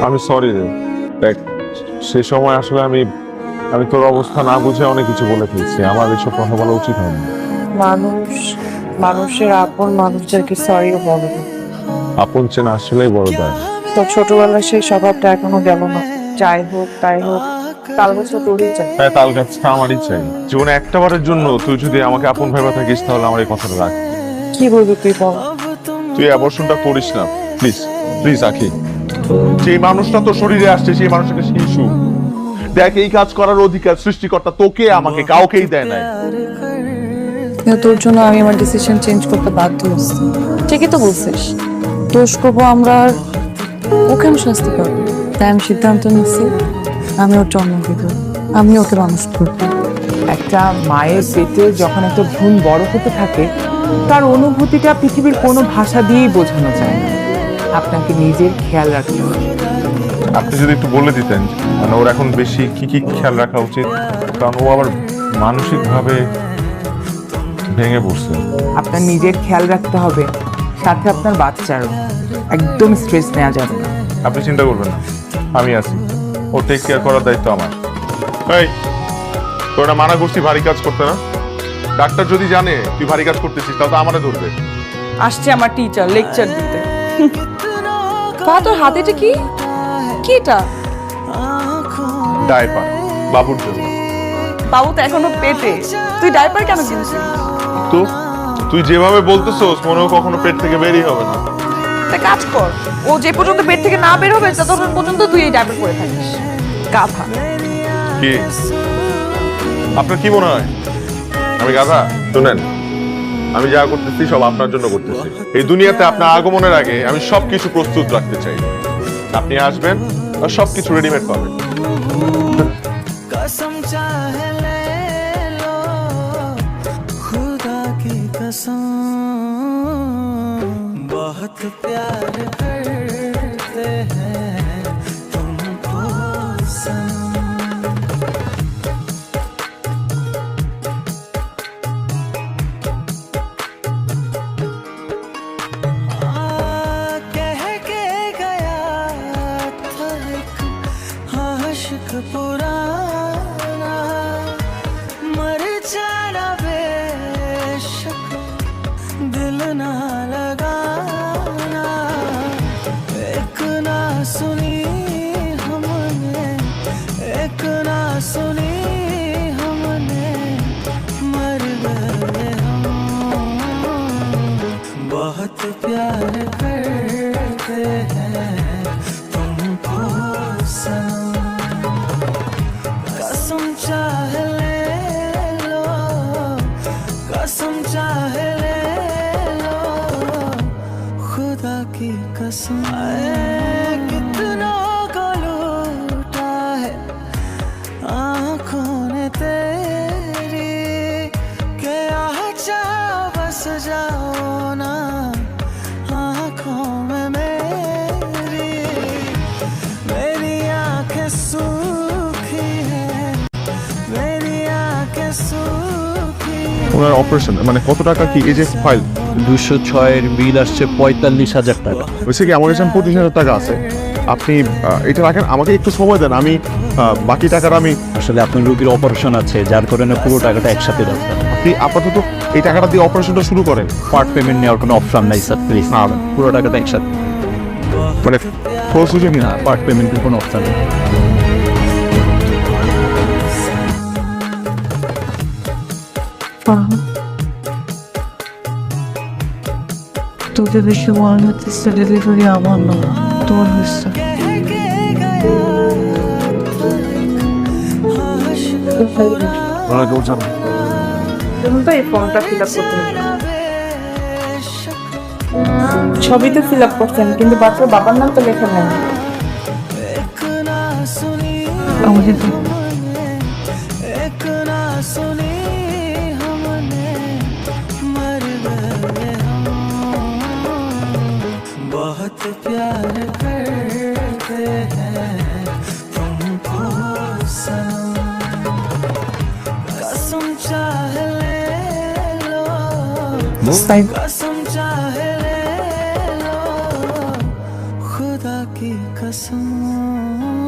আমি সরি রে। দেখ, সে সময় আসলে আমি আমি তোর অবস্থা না বুঝে অনেক কিছু বলে ফেলছি। আমার এসব কথা বলা উচিত হয়নি। মানুষ মানুষের আপন মানুষদেরকে সরিও বলে না। আপন চেনা আসলেই বড় দায়। তো ছোটবেলার সেই স্বভাবটা এখনো গেল না। যাই হোক তাই হোক, তাল বছর তোরই চাই। হ্যাঁ, তাল গাছটা আমারই চাই। জীবনে একটা বারের জন্য তুই যদি আমাকে আপন ভেবে থাকিস তাহলে আমার এই কথাটা রাখ। কি বলবি তুই বল? তুই অ্যাবর্শনটা করিস না প্লিজ। প্লিজ আখি, সেই মানুষটা তো শরীরে আসছে, সেই মানুষটাকে শিশু দেখ। এই কাজ করার অধিকার সৃষ্টিকর্তা তোকে আমাকে কাউকেই দেয় নাই। তোর জন্য আমি আমার ডিসিশন চেঞ্জ করতে বাধ্য হচ্ছি। ঠিকই তো বলছিস, দোষ করবো আমরা আর ওকে আমি শাস্তি পাবো। তাই আমি সিদ্ধান্ত নিচ্ছি, আমি ওর জন্ম দিব, আমি ওকে মানুষ করবো। একটা মায়ের পেটে যখন একটা ভ্রূণ বড় হতে থাকে, তার অনুভূতিটা পৃথিবীর কোনো ভাষা দিয়েই বোঝানো যায় না। আপনাকে নিজের খেয়াল রাখতে হবে। আপনি যদি একটু বলে দিতেন মানে ওর এখন বেশি কি কি খেয়াল রাখা উচিত, কারণ ও আবার মানসিক ভাবে ভেঙে পড়ছে। আপনার নিজের খেয়াল রাখতে হবে, সাথে আপনার বাচ্চারও। একদম স্ট্রেস নেওয়া যাবে না। আপনি চিন্তা করবেন না, আমি আছি। ও টেক কেয়ার করার দায়িত্ব আমার। এই, তোর না মানা করছি ভারী কাজ করতে না? ডাক্তার যদি জানে তুই ভারী কাজ করতেছিস তাহলে তো আমারে ধরবে। আসছে আমার টিচার লেকচার দিতে। তা তোর হাতে এটা কি? কি এটা? ডায়পার বাবুর জন্য। বাবু তো এখনো পেটে, তুই ডাইপার কেন কিনছিস? তো তুই যেভাবে বলতেছস মনে হয় কখনো পেট থেকে বেরিয়ে হবে না। একটা কাজ কর, ও যে পর্যন্ত পেট থেকে না বের হবে ততক্ষণ পর্যন্ত তুই এই ডাইপার পরে থাকিস। গাধা। কি আপনার কি মনে হয় আমি গাধা? শুনেন, আমি যা করতেছি সব আপনার জন্য করতেছি। এই দুনিয়াতে আপনার আগমনের আগে আমি সবকিছু প্রস্তুত রাখতে চাই। আপনি আসবেন আর সবকিছু রেডিমেড পাবেন। कसम चाहे ले लो खुदा की कसम बहुत प्यार करते हैं तुमको सनम। कह के गया था एक आशिक पुराना मर जाना बेशक दिल ना लगाना। एक ना सुनी हमने, एक ना सुनी हमने मर गए हम। बहुत प्यार करते हैं तुमको सनम। कसम चाहे ले लो, कसम चाहे ले लो खुदा की कसम। कितना को लूटा है आँखों ने तेरी, के आजा बस जाओ ना आँखों में मेरी। मेरी आँखें सूखी है, मेरी आँखें सूखी। ওনার অপারেশন মানে কত টাকা কি এই যে ফাইল 206-এর বিল আসছে 45,000 টাকা। হয়েছে কি আমার কাছে 25,000 টাকা আছে। আপনি এটা রাখেন, আমাকে একটু সময় দেন, আমি বাকি টাকাটা আমি। আসলে আপনার রোগীর অপারেশন আছে, যার কারণে পুরো টাকাটা একসাথে দরকার। আপনি আপাতত এই টাকাটা দিয়ে অপারেশনটা শুরু করেন। পার্ট পেমেন্ট নেওয়ার কোনো অপশন নাই স্যার, প্লিজ। না, পুরো টাকাটা একসাথে। মানে খরচ হচ্ছে কি না? পার্ট পেমেন্টের কোনো অপশন নেই। তোদের বেশি মনে হচ্ছে ডেলিভারি আমার না, তোর হচ্ছে। তুমি তো এই ফর্মটা ফিল আপ করতে হবে। ছবি তো ফিল আপ করছেন কিন্তু বাচ্চার বাবার নাম তো লেখা নেই। আমাকে তো एक ना सुनी हमने मर गए हम। बहुत प्यार करते हैं तुमको सनम। कसम चाहे ले लो, कसम चाहे ले लो खुदा की कसम। कसमों